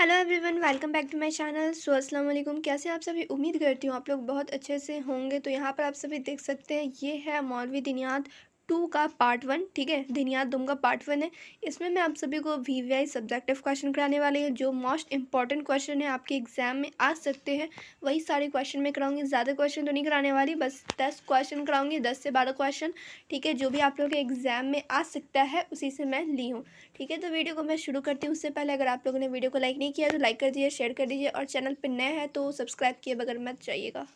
Hello everyone, welcome back to my channel. अस्सलाम वालेकुम। कैसे आप सभी? उम्मीद करती हूँ आप लोग बहुत अच्छे से होंगे। तो यहाँ पर आप सभी देख सकते हैं, ये है मौलवी दिनियात 2 का पार्ट 1। ठीक है, दिनियात 2 का पार्ट 1 है। इसमें मैं आप सभी को वीवीआई सब्जेक्टिव क्वेश्चन कराने वाली हूँ, जो मोस्ट इंपॉर्टेंट क्वेश्चन है, आपके एग्जाम में आ सकते हैं। वही सारे क्वेश्चन मैं कराऊंगी, ज़्यादा क्वेश्चन तो नहीं कराने वाली, बस 10 क्वेश्चन कराऊंगी, 10 से 12 क्वेश्चन। ठीक है, जो भी आप लोग के एग्जाम में आ सकता है उसी से मैं ली हूँ। ठीक है, तो वीडियो को मैं शुरू करती हूँ। उससे पहले अगर आप लोगों ने वीडियो को लाइक नहीं किया तो लाइक कर दीजिए, शेयर कर दीजिए, और चैनल पर नए हैं तो सब्सक्राइब किए बगैर मत जाइएगा।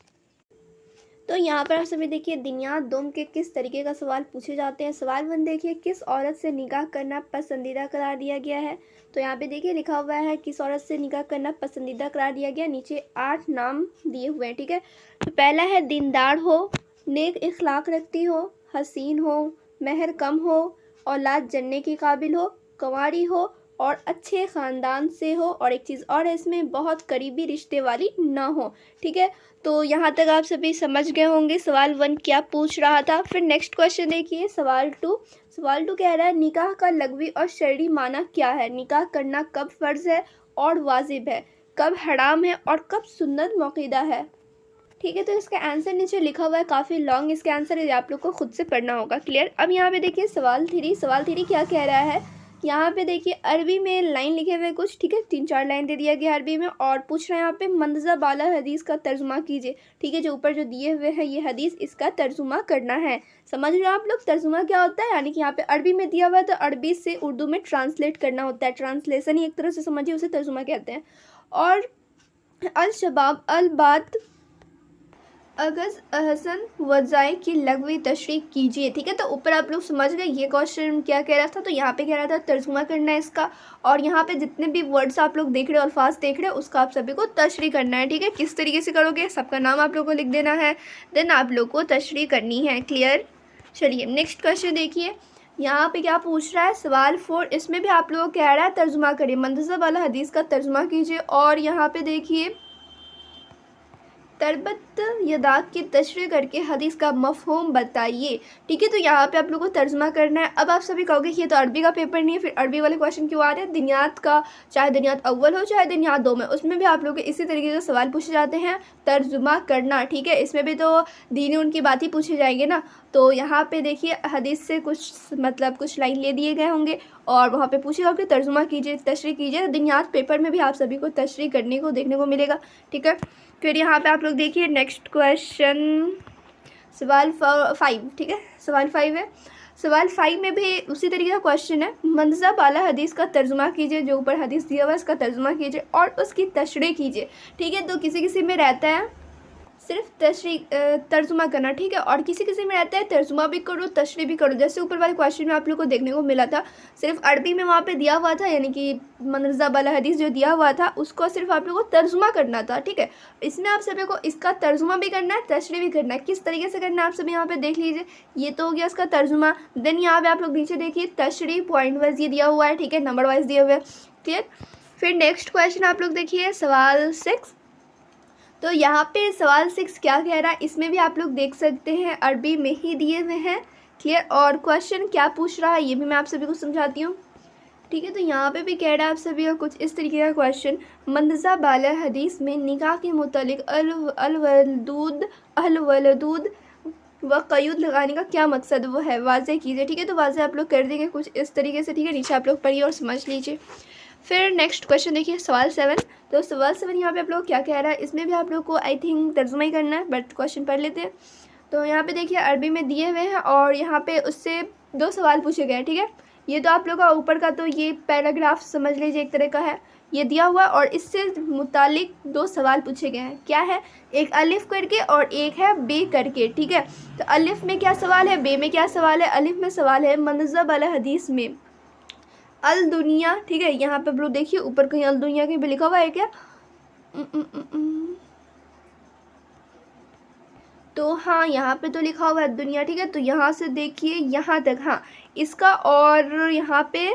तो यहाँ पर आप सभी देखिए, दिनियात 2 के किस तरीके का सवाल पूछे जाते हैं। सवाल 1 देखिए, किस औरत से निकाह करना पसंदीदा करार दिया गया है। तो यहाँ पे देखिए लिखा हुआ है, किस औरत से निकाह करना पसंदीदा करार दिया गया। नीचे 8 नाम दिए हुए हैं। ठीक है, तो पहला है दीनदार हो, नेक इखलाक रखती हो, हसीन हो, मेहर कम हो, औलाद जन्ने के काबिल हो, कंवारी हो, और अच्छे ख़ानदान से हो, और एक चीज़ और है इसमें, बहुत करीबी रिश्ते वाली ना हो। ठीक है, तो यहाँ तक आप सभी समझ गए होंगे सवाल 1 क्या पूछ रहा था। फिर नेक्स्ट क्वेश्चन देखिए, सवाल 2। सवाल 2 कह रहा है, निकाह का लग़वी और शरई माना क्या है। निकाह करना कब फ़र्ज़ है और वाजिब है, कब हराम है और कब सुन्नत मौक़ूदा है। ठीक है, तो इसका आंसर नीचे लिखा हुआ है, काफ़ी लॉन्ग इसका आंसर है, आप लोग को खुद से पढ़ना होगा। क्लियर। अब यहाँ पे देखिए सवाल 3। सवाल 3 क्या कह रहा है, यहाँ पे देखिए अरबी में लाइन लिखे हुए कुछ। ठीक है, 3-4 लाइन दे दिया गया अरबी में, और पूछ रहे हैं यहाँ पे मंदज़ा बाला हदीस का तर्जुमा कीजिए। ठीक है, जो ऊपर जो दिए हुए हैं ये हदीस, इसका तर्जुमा करना है। समझ रहे हो आप लोग तर्जुमा क्या होता है, यानी कि यहाँ पे अरबी में दिया हुआ है तो अरबी से उर्दू में ट्रांसलेट करना होता है। ट्रांसलेशन ही एक तरह से समझिए, उसे तर्जुमा कहते हैं। और अल शबाब अल बात अगज अहसन वज़ाई की लग़वी तशरीह कीजिए। ठीक है, तो ऊपर आप लोग समझ गए ये क्वेश्चन क्या कह रहा था। तो यहाँ पे कह रहा था तर्जुमा करना है इसका, और यहाँ पे जितने भी वर्ड्स आप लोग देख रहे हो, अल्फाज देख रहे हो, उसका आप सभी को तशरीह करना है। ठीक है, किस तरीके से करोगे, सबका नाम आप लोग को लिख देना है, देन आप लोग को तशरीह करनी है। क्लियर। चलिए नेक्स्ट क्वेश्चन देखिए, यहाँ पे क्या पूछ रहा है, सवाल 4। इसमें भी आप लोगों को कह रहा है तर्जुमा करिए, मंदज़ा वाला हदीस का तर्जुमा कीजिए। और यहाँ पे देखिए तरबत यदाक की तशरीह करके हदीस का मफ़हूम बताइए। ठीक है, तो यहाँ पे आप लोगों को तर्जुमा करना है। अब आप सभी कहोगे कि ये तो अरबी का पेपर नहीं है, फिर अरबी वाले क्वेश्चन क्यों आ रहे हैं। दिनियात का, चाहे दिनियात अव्वल हो चाहे दिनियात 2 में, उसमें भी आप लोगों के इसी तरीके के सवाल पूछे जाते हैं, तर्जुमा करना। ठीक है, इसमें भी तो दीनी उनकी बात ही पूछे जाएंगे ना। तो यहाँ पे देखिए हदीस से कुछ मतलब कुछ लाइन ले दिए गए होंगे, और वहाँ पे पूछेगा कि तर्जुमा कीजिए, तशरीह कीजिए। दिनियात पेपर में भी आप सभी को तशरीह करने को देखने को मिलेगा। ठीक है, फिर यहाँ पे आप लोग देखिए नेक्स्ट क्वेश्चन, सवाल 5। ठीक है, सवाल 5 है। सवाल 5 में भी उसी तरीके का क्वेश्चन है, मंदज़ा बाला हदीस का तर्जुमा कीजिए, जो ऊपर हदीस दिया हुआ है इसका तर्जुमा कीजिए और उसकी तशरीह कीजिए। ठीक है, तो किसी किसी में रहता है सिर्फ तर्जुमा करना। ठीक है, और किसी किसी में रहता है तर्जुमा भी करो तशरीह भी करो। जैसे ऊपर वाले क्वेश्चन में आप लोग को देखने को मिला था, सिर्फ अरबी में वहाँ पे दिया हुआ था, यानी कि मंदज़ा वाला हदीस जो दिया हुआ था उसको सिर्फ आप लोग को तर्जुमा करना था। ठीक है, इसमें आप सभी को इसका तर्जुमा भी करना है, तशरीह भी करना है। किस तरीके से करना है आप सभी यहाँ पे देख लीजिए। ये तो हो गया इसका तर्जुमा। देन यहाँ पे आप लोग नीचे देखिए तशरीह पॉइंट वाइज ये दिया हुआ है। ठीक है, नंबर वाइज दिए हुए हैं। क्लियर। फिर नेक्स्ट क्वेश्चन आप लोग देखिए, सवाल 6। तो यहाँ पे सवाल 6 क्या कह रहा है, इसमें भी आप लोग देख सकते हैं अरबी में ही दिए हुए हैं। क्लियर। और क्वेश्चन क्या पूछ रहा है ये भी मैं आप सभी को समझाती हूँ। ठीक है, तो यहाँ पे भी कह रहा है आप सभी को कुछ इस तरीके का क्वेश्चन, मंदज़ा बाला हदीस में निकाह के मुतालिक अलवलदूद व क़यूद लगाने का क्या मकसद वो है, वाज़े कीजिए। ठीक है, तो वाज़े आप लोग कर देंगे कुछ इस तरीके से। ठीक है, नीचे आप लोग पढ़िए और समझ लीजिए। फिर नेक्स्ट क्वेश्चन देखिए, सवाल 7। तो सवाल 7 यहाँ पे आप लोग क्या कह रहा है, इसमें भी आप लोग को आई थिंक तर्जुमा ही करना है, बट क्वेश्चन पढ़ लेते हैं। तो यहाँ पे देखिए अरबी में दिए हुए हैं, और यहाँ पे उससे 2 सवाल पूछे गए हैं। ठीक है, ये तो आप लोग का ऊपर का तो ये पैराग्राफ समझ लीजिए एक तरह का है, ये दिया हुआ, और इससे मुतालिक 2 सवाल पूछे गए हैं। क्या है, एक अलिफ करके और एक है बे करके। ठीक है, तो अलिफ में क्या सवाल है, बे में क्या सवाल है। अलिफ में सवाल है मंदज़ा वाला हदीस में अल दुनिया। ठीक है, यहाँ पे लोग देखिए ऊपर कहीं अल दुनिया कहीं पे लिखा हुआ है क्या। तो हाँ, यहाँ पे तो लिखा हुआ है दुनिया। ठीक है, तो यहाँ से देखिए यहाँ तक, हाँ इसका, और यहाँ पे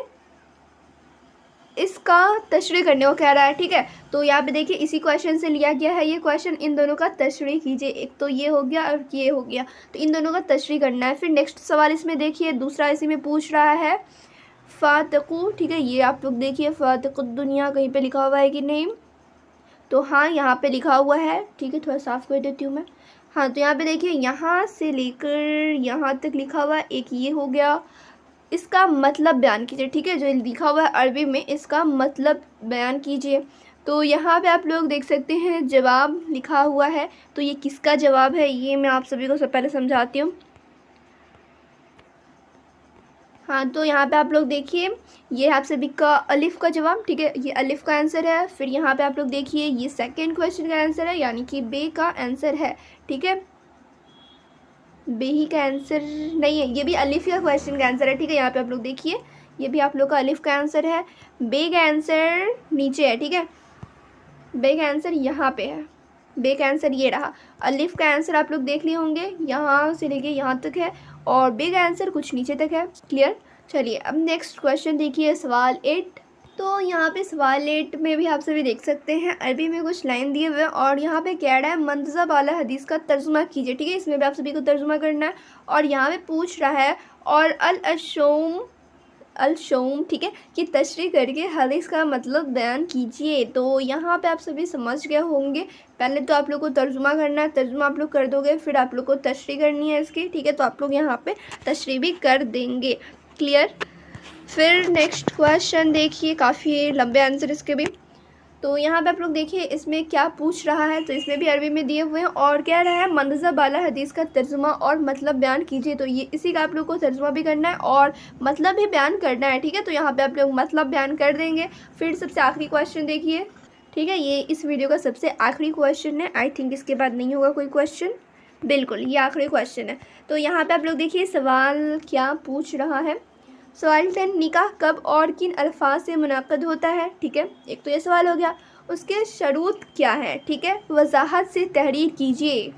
इसका तशरीह करने को कह रहा है। ठीक है, तो यहाँ पे देखिए इसी क्वेश्चन से लिया गया है ये क्वेश्चन, इन दोनों का तशरीह कीजिए। एक तो ये हो गया और ये हो गया, तो इन दोनों का तशरीह करना है। फिर नेक्स्ट सवाल इसमें देखिए दूसरा इसी में पूछ रहा है, फातकू, ठीक है, ये आप लोग देखिए फातकुद दुनिया कहीं पे लिखा हुआ है कि नहीं, तो हाँ यहाँ पे लिखा हुआ है, ठीक है, थोड़ा साफ कर देती हूँ मैं। हाँ तो यहाँ पे देखिए यहाँ से लेकर यहाँ तक लिखा हुआ है, एक ये हो गया। इसका मतलब बयान कीजिए, ठीक है, जो लिखा हुआ है अरबी में इसका मतलब बयान कीजिए। तो यहाँ पे आप लोग देख सकते हैं जवाब लिखा हुआ है, तो ये किसका जवाब है ये मैं आप सभी को सबसे पहले समझाती हूँ। हाँ तो यहाँ पे आप लोग देखिए ये आप सभी का अलिफ का जवाब, ठीक है, ये अलिफ का आंसर है। फिर यहाँ पे आप लोग देखिए ये सेकंड क्वेश्चन का आंसर है, यानी कि बे का आंसर है, ठीक है, बे ही का आंसर नहीं है, ये भी अलिफ का क्वेश्चन का आंसर है, ठीक है। यहाँ पे आप लोग देखिए ये भी आप लोग का अलिफ का आंसर है, बे का आंसर नीचे है, ठीक है, बे का आंसर यहाँ पे है, बे का आंसर ये रहा। अलिफ का आंसर आप लोग देख लिए होंगे यहाँ से लेके यहाँ तक है, और बे का आंसर कुछ नीचे तक है। क्लियर। चलिए अब नेक्स्ट क्वेश्चन देखिए, सवाल 8। तो यहाँ पे सवाल 8 में भी आप सभी देख सकते हैं अरबी में कुछ लाइन दिए हुए हैं, और यहाँ पे कह रहा है मंतज़ब आला हदीस का तर्जुमा कीजिए, ठीक है, इसमें भी आप सभी को तर्जुमा करना है। और यहाँ पे पूछ रहा है और अल-शौम, ठीक है, कि तशरीह करके हदीस का मतलब बयान कीजिए। तो यहाँ पे आप सभी समझ गए होंगे, पहले तो आप लोग को तर्जुमा करना है, तर्जुमा आप लोग कर दोगे, फिर आप लोग को तशरीह करनी है इसकी, ठीक है, तो आप लोग यहाँ पे तशरीह भी कर देंगे। क्लियर। फिर नेक्स्ट क्वेश्चन देखिए, काफ़ी लंबे आंसर इसके भी। तो यहाँ पे आप लोग देखिए इसमें क्या पूछ रहा है, तो इसमें भी अरबी में दिए हुए हैं और कह रहा है मंतज़ब आला हदीस का तर्जुमा और मतलब बयान कीजिए। तो ये इसी का आप लोग को तर्जुमा भी करना है और मतलब भी बयान करना है, ठीक है, तो यहाँ पे आप लोग मतलब बयान कर देंगे। फिर सबसे आखिरी क्वेश्चन देखिए, ठीक है, ये इस वीडियो का सबसे आखिरी क्वेश्चन है, आई थिंक इसके बाद नहीं होगा कोई क्वेश्चन, बिल्कुल ये आखिरी क्वेश्चन है। तो यहाँ पर आप लोग देखिए सवाल क्या पूछ रहा है। सवाल 10, निकाह कब और किन अल्फाज से मुनाक़द होता है, ठीक है, एक तो ये सवाल हो गया। उसके शरूत क्या है, ठीक है, वजाहत से तहरीर कीजिए।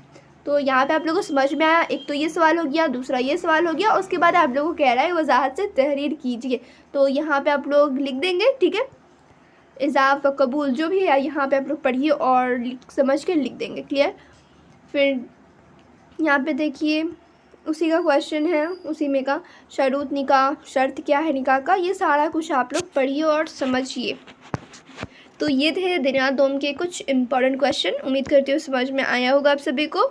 तो यहाँ पे आप लोगों को समझ में आया, एक तो ये सवाल हो गया, दूसरा ये सवाल हो गया, उसके बाद आप लोगों को कह रहा है वजाहत से तहरीर कीजिए। तो यहाँ पे आप लोग लिख देंगे, ठीक है, इज़ाफ़ व कबूल जो भी है यहाँ पे आप लोग पढ़िए और समझ के लिख देंगे। क्लियर। फिर यहाँ पे देखिए उसी का क्वेश्चन है, उसी में का शरूत निकाह, शर्त क्या है निकाह का, ये सारा कुछ आप लोग पढ़िए और समझिए। तो ये थे दिनियात दोम के कुछ इम्पोर्टेंट क्वेश्चन, उम्मीद करती हूँ समझ में आया होगा आप सभी को।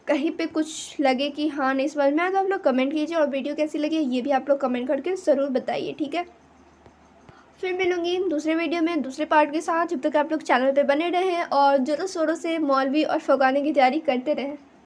कहीं पे कुछ लगे कि हाँ नहीं समझ में आया तो आप लोग कमेंट कीजिए, और वीडियो कैसी लगी ये भी आप लोग कमेंट करके ज़रूर बताइए, ठीक है। फिर मिलूँगी दूसरे वीडियो में दूसरे पार्ट के साथ, जब तक आप लोग चैनल पे बने रहें और ज़ोरों शोरों से मौलवी और फ़गाने की तैयारी करते रहें।